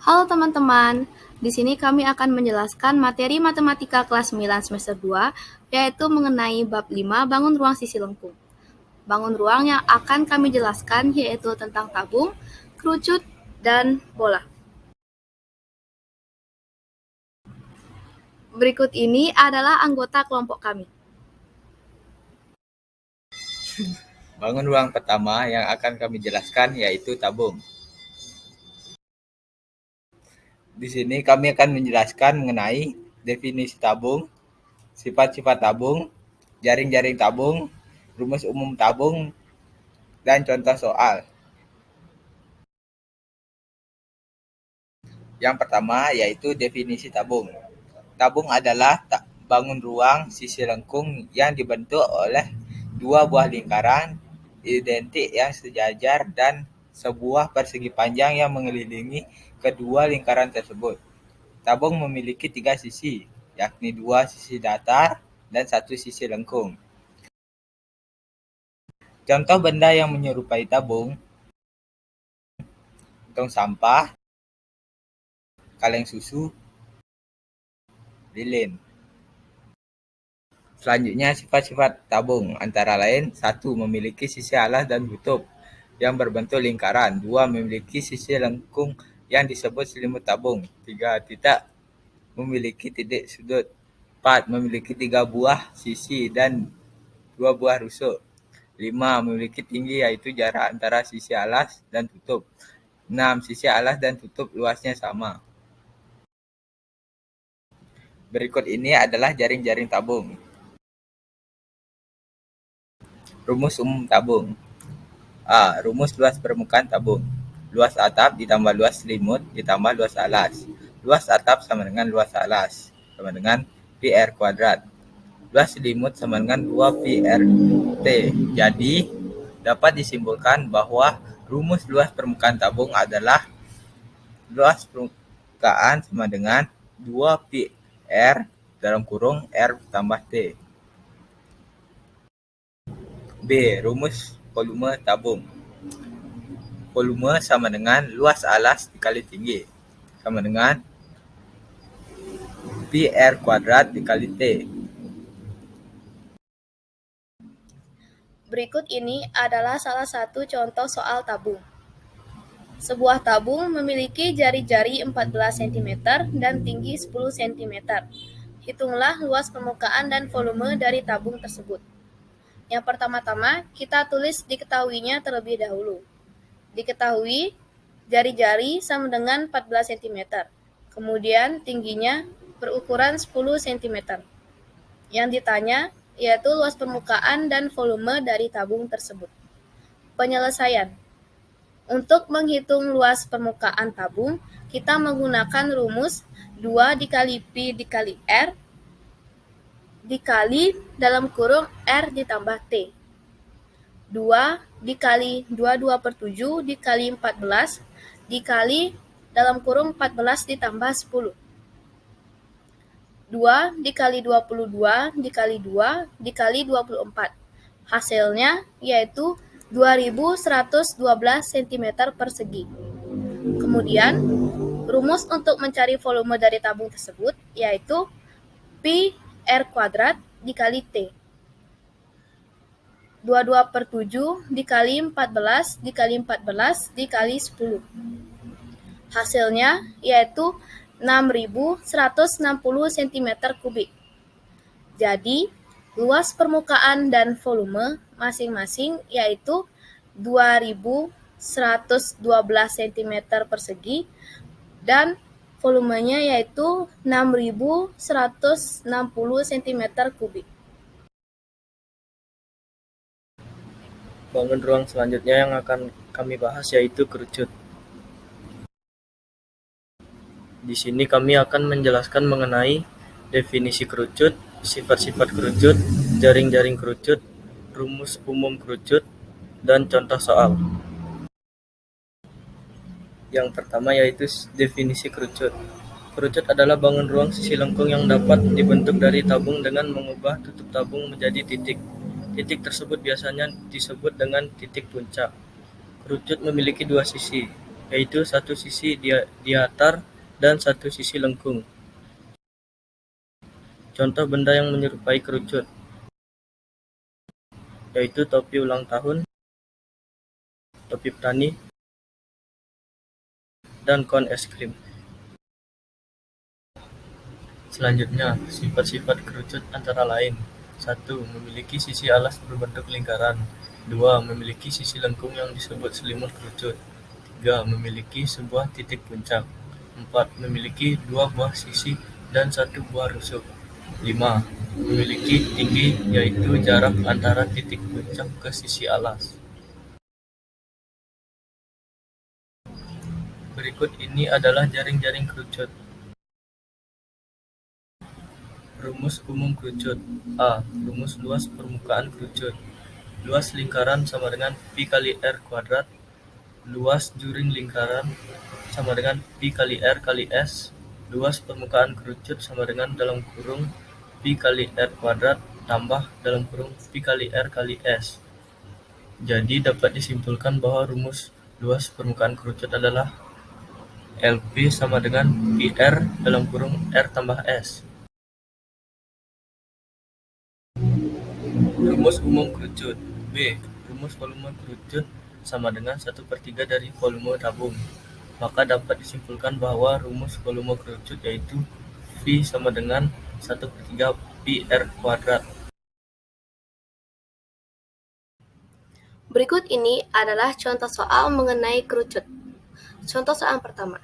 Halo teman-teman, di sini kami akan menjelaskan materi matematika kelas 9 semester 2, yaitu mengenai bab 5 bangun ruang sisi lengkung. Bangun ruang yang akan kami jelaskan yaitu tentang tabung, kerucut, dan bola. Berikut ini adalah anggota kelompok kami. Bangun ruang pertama yang akan kami jelaskan yaitu tabung. Di sini kami akan menjelaskan mengenai definisi tabung, sifat-sifat tabung, jaring-jaring tabung, rumus umum tabung, dan contoh soal. Yang pertama yaitu definisi tabung. Tabung adalah bangun ruang sisi lengkung yang dibentuk oleh dua buah lingkaran identik yang sejajar dan sebuah persegi panjang yang mengelilingi kedua lingkaran tersebut. Tabung memiliki 3 sisi, yakni 2 sisi datar dan 1 sisi lengkung. Contoh benda yang menyerupai tabung: tong sampah, kaleng susu, lilin. Selanjutnya, sifat-sifat tabung antara lain: 1. Memiliki sisi alas dan tutup yang berbentuk lingkaran. 2. Memiliki sisi lengkung yang disebut selimut tabung. 3. Tidak memiliki titik sudut. 4. Memiliki 3 buah sisi dan 2 buah rusuk. 5. Memiliki tinggi, yaitu jarak antara sisi alas dan tutup. 6. Sisi alas dan tutup luasnya sama. Berikut ini adalah jaring-jaring tabung. Rumus umum tabung. A. Rumus luas permukaan tabung. Luas atap ditambah luas selimut ditambah luas alas. Luas atap sama dengan luas alas, sama dengan pi R kuadrat. Luas selimut sama dengan 2 pi R T. Jadi, dapat disimpulkan bahwa rumus luas permukaan tabung adalah luas permukaan sama dengan 2 pi R dalam kurung R tambah T. B. Rumus volume tabung. Volume sama dengan luas alas dikali tinggi, sama dengan pi R kuadrat dikali T. Berikut ini adalah salah satu contoh soal tabung. Sebuah tabung memiliki jari-jari 14 cm dan tinggi 10 cm. Hitunglah luas permukaan dan volume dari tabung tersebut. Yang pertama-tama, kita tulis diketahuinya terlebih dahulu. Diketahui jari-jari sama dengan 14 cm. Kemudian tingginya berukuran 10 cm. Yang ditanya yaitu luas permukaan dan volume dari tabung tersebut. Penyelesaian. Untuk menghitung luas permukaan tabung, kita menggunakan rumus 2 dikali pi dikali R dikali dalam kurung R ditambah T. 2 dikali 22 per 7 dikali 14 dikali dalam kurung 14 ditambah 10. 2 dikali 22 dikali 2 dikali 24. Hasilnya yaitu 2112 cm persegi. Kemudian, rumus untuk mencari volume dari tabung tersebut yaitu pi R kuadrat dikali T. 22 per 7 dikali 14 dikali 14 dikali 10. Hasilnya yaitu 6160 cm kubik. Jadi, luas permukaan dan volume masing-masing yaitu 2112 cm persegi dan volumenya yaitu 6160 cm kubik. Bangun ruang selanjutnya yang akan kami bahas yaitu kerucut. Di sini kami akan menjelaskan mengenai definisi kerucut, sifat-sifat kerucut, jaring-jaring kerucut, rumus umum kerucut, dan contoh soal. Yang pertama yaitu definisi kerucut. Kerucut adalah bangun ruang sisi lengkung yang dapat dibentuk dari tabung dengan mengubah tutup tabung menjadi titik. Titik tersebut biasanya disebut dengan titik puncak. Kerucut memiliki dua sisi, yaitu satu sisi diatar dan satu sisi lengkung. Contoh benda yang menyerupai kerucut, yaitu topi ulang tahun, topi petani, dan kon es krim. Selanjutnya, sifat-sifat kerucut antara lain. 1. Memiliki sisi alas berbentuk lingkaran. 2. Memiliki sisi lengkung yang disebut selimut kerucut. 3. Memiliki sebuah titik puncak. 4. Memiliki 2 buah sisi dan 1 buah rusuk. 5. Memiliki tinggi, yaitu jarak antara titik puncak ke sisi alas. Berikut ini adalah jaring-jaring kerucut. Rumus umum kerucut. A. Rumus luas permukaan kerucut. Luas lingkaran sama dengan Pi kali R kuadrat. Luas juring lingkaran sama dengan Pi kali R kali S. Luas permukaan kerucut sama dengan dalam kurung Pi kali R kuadrat tambah dalam kurung Pi kali R kali S. Jadi dapat disimpulkan bahwa rumus luas permukaan kerucut adalah LP sama dengan PR dalam kurung R tambah S. Rumus umum kerucut. B. Rumus volume kerucut sama dengan 1/3 dari volume tabung. Maka dapat disimpulkan bahwa rumus volume kerucut yaitu V sama dengan 1/3 PR kuadrat. Berikut ini adalah contoh soal mengenai kerucut. Contoh soal pertama.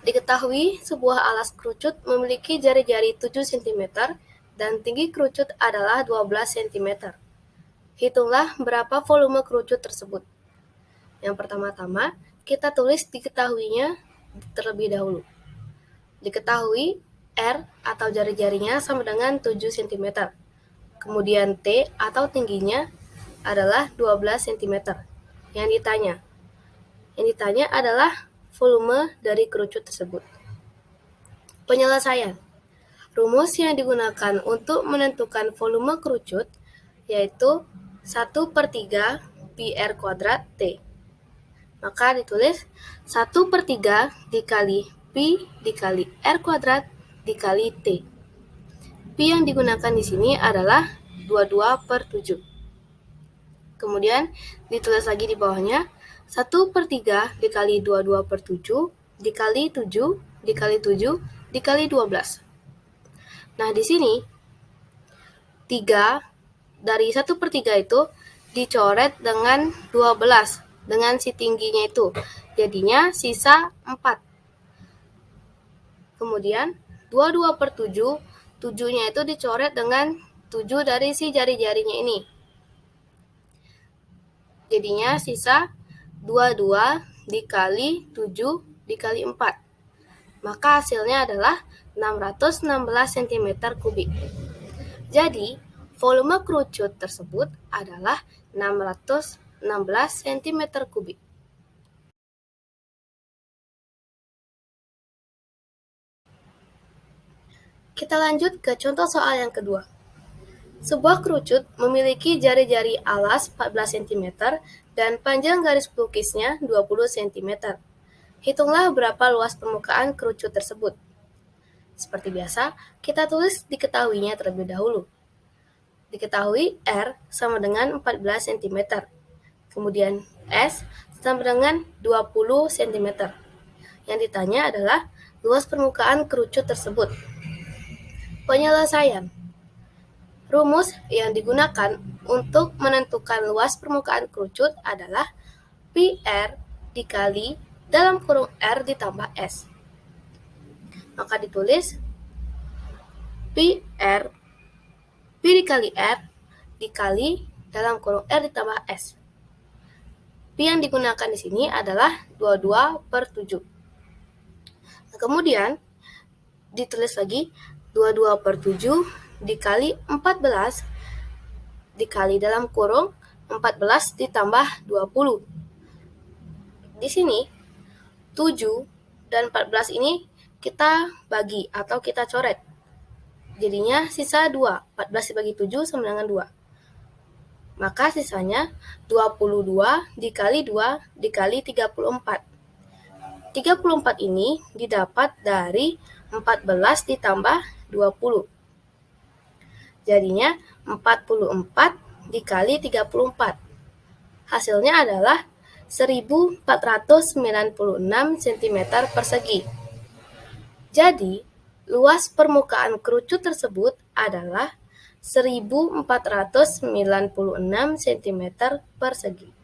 Diketahui sebuah alas kerucut memiliki jari-jari 7 cm dan tinggi kerucut adalah 12 cm. Hitunglah berapa volume kerucut tersebut. Yang pertama-tama, kita tulis diketahuinya terlebih dahulu. Diketahui R atau jari-jarinya sama dengan 7 cm. Kemudian T atau tingginya adalah 12 cm. Yang ditanya adalah volume dari kerucut tersebut. Penyelesaian. Rumus yang digunakan untuk menentukan volume kerucut yaitu 1/3 PR kuadrat T. Maka ditulis 1/3 dikali Pi dikali R kuadrat dikali T. Pi yang digunakan di sini adalah 22/7. Kemudian ditulis lagi di bawahnya 1/3 dikali 22/7 dikali 7 dikali 7 dikali 12. Nah, di sini 3 dari 1/3 itu dicoret dengan 12 dengan si tingginya itu. Jadinya sisa 4. Kemudian 22/7, 7-nya itu dicoret dengan 7 dari si jari-jarinya ini. Jadinya sisa 22 dikali 7 dikali 4. Maka hasilnya adalah 616 cm kubik. Jadi, volume kerucut tersebut adalah 616 cm kubik. Kita lanjut ke contoh soal yang kedua. Sebuah kerucut memiliki jari-jari alas 14 cm dan panjang garis pelukisnya 20 cm. Hitunglah berapa luas permukaan kerucut tersebut. Seperti biasa, kita tulis diketahuinya terlebih dahulu. Diketahui R sama dengan 14 cm. Kemudian S sama dengan 20 cm. Yang ditanya adalah luas permukaan kerucut tersebut. Penyelesaian. Rumus yang digunakan untuk menentukan luas permukaan kerucut adalah PR dikali dalam kurung R ditambah S. Maka ditulis Pi dikali R dikali dalam kurung R ditambah S. Pi yang digunakan di sini adalah 22/7. Nah, kemudian ditulis lagi 22/7 dikali 14 dikali dalam kurung 14 ditambah 20. Di sini 7 dan 14 ini kita bagi atau kita coret. Jadinya sisa 2. 14 dibagi 7 sama dengan 2. Maka sisanya 22 dikali 2 dikali 34. 34 ini didapat dari 14 ditambah 20. Jadinya 44 dikali 34. Hasilnya adalah 1496 cm persegi. Jadi, luas permukaan kerucut tersebut adalah 1496 cm persegi.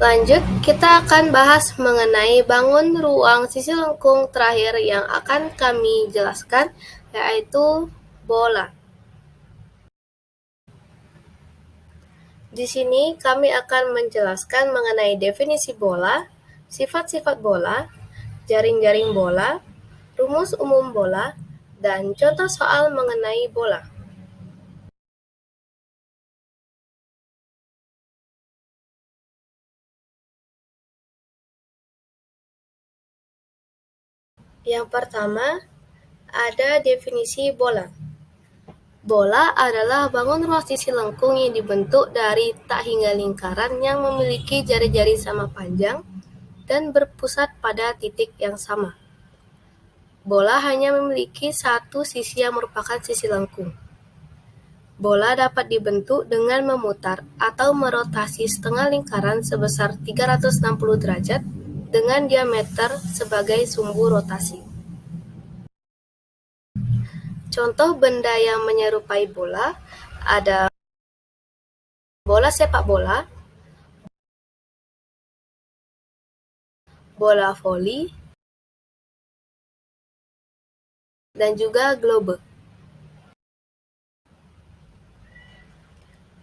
Lanjut, kita akan bahas mengenai bangun ruang sisi lengkung terakhir yang akan kami jelaskan, yaitu bola. Di sini kami akan menjelaskan mengenai definisi bola, sifat-sifat bola, jaring-jaring bola, rumus umum bola, dan contoh soal mengenai bola. Yang pertama, ada definisi bola. Bola adalah bangun ruang sisi lengkung yang dibentuk dari tak hingga lingkaran yang memiliki jari-jari sama panjang dan berpusat pada titik yang sama. Bola hanya memiliki satu sisi yang merupakan sisi lengkung. Bola dapat dibentuk dengan memutar atau merotasi setengah lingkaran sebesar 360 derajat dengan diameter sebagai sumbu rotasi. Contoh benda yang menyerupai bola ada bola sepak bola, bola voli, dan juga globe.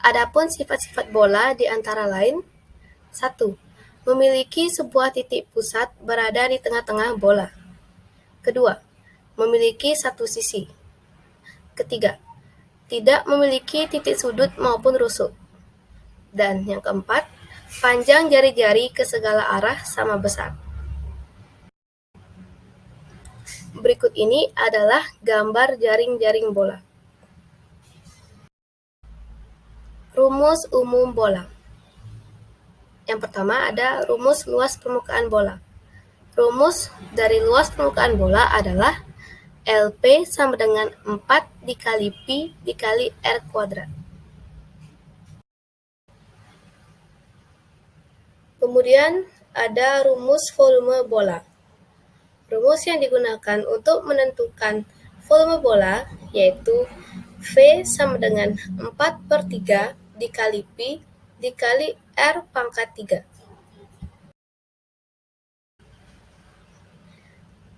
Adapun sifat-sifat bola di antara lain: 1. Memiliki sebuah titik pusat berada di tengah-tengah bola. Kedua, memiliki satu sisi. Ketiga, tidak memiliki titik sudut maupun rusuk. Dan yang keempat, panjang jari-jari ke segala arah sama besar. Berikut ini adalah gambar jaring-jaring bola. Rumus umum bola. Yang pertama ada rumus luas permukaan bola. Rumus dari luas permukaan bola adalah LP sama dengan 4 dikali Pi dikali R kuadrat. Kemudian ada rumus volume bola. Rumus yang digunakan untuk menentukan volume bola yaitu V sama dengan 4/3 dikali Pi dikali R pangkat 3.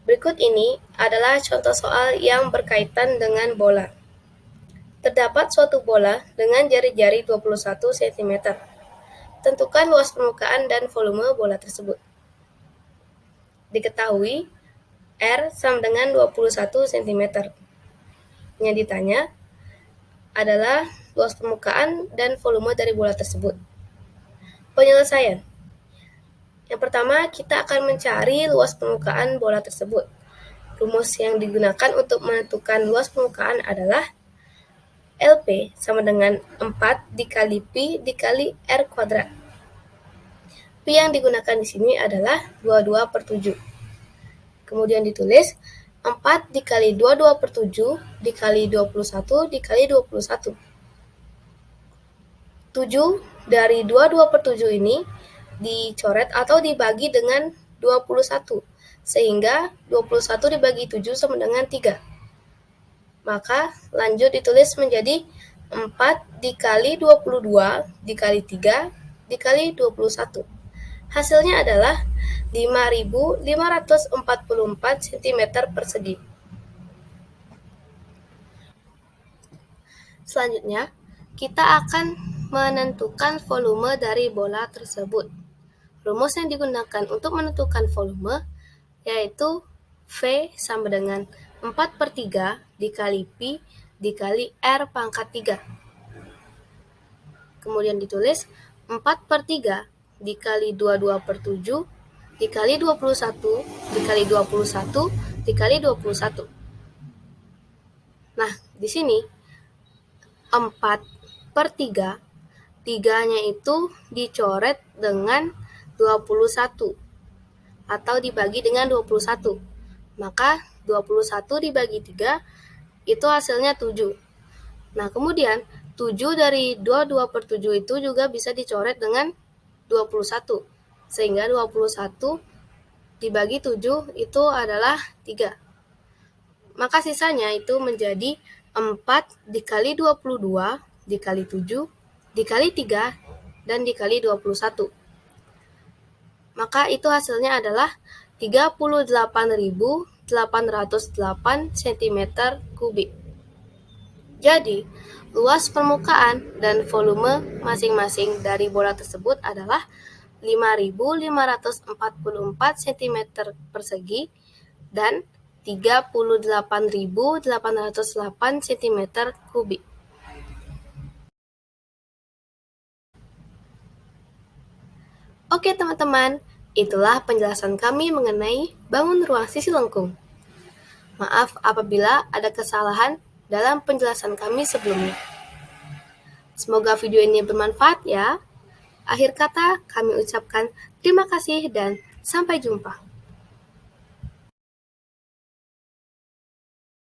Berikut ini adalah contoh soal yang berkaitan dengan bola. Terdapat suatu bola dengan jari-jari 21 cm. Tentukan luas permukaan dan volume bola tersebut. Diketahui R sama dengan 21 cm. Yang ditanya adalah luas permukaan dan volume dari bola tersebut. Penyelesaian. Yang pertama, kita akan mencari luas permukaan bola tersebut. Rumus yang digunakan untuk menentukan luas permukaan adalah LP sama dengan 4 dikali Pi dikali R kuadrat. Pi yang digunakan di sini adalah 22/7. Kemudian ditulis 4 dikali 22/7 dikali 21 dikali 21. 7 dari 22/7 ini dicoret atau dibagi dengan 21, sehingga 21 dibagi 7 sama dengan 3. Maka lanjut ditulis menjadi 4 dikali 22 dikali 3 dikali 21. Hasilnya adalah 5.544 cm persegi. Selanjutnya, kita akan menentukan volume dari bola tersebut. Rumus yang digunakan untuk menentukan volume yaitu V sama dengan 4/3 dikali Pi dikali R pangkat 3. Kemudian ditulis 4/3 dikali 22/7 dikali 21 dikali 21 dikali 21. Nah, di sini 4/3 3-nya itu dicoret dengan 21 atau dibagi dengan 21. Maka 21 dibagi 3 itu hasilnya 7. Nah, kemudian 7 dari 22/7 itu juga bisa dicoret dengan 21. Sehingga 21 dibagi 7 itu adalah 3. Maka sisanya itu menjadi 4 dikali 22 dikali 7 dikali 3 dan dikali 21. Maka itu hasilnya adalah 38.808 cm3. Jadi, luas permukaan dan volume masing-masing dari bola tersebut adalah 5.544 cm persegi dan 38.808 cm3. Oke teman-teman, itulah penjelasan kami mengenai bangun ruang sisi lengkung. Maaf apabila ada kesalahan dalam penjelasan kami sebelumnya. Semoga video ini bermanfaat ya. Akhir kata, kami ucapkan terima kasih dan sampai jumpa.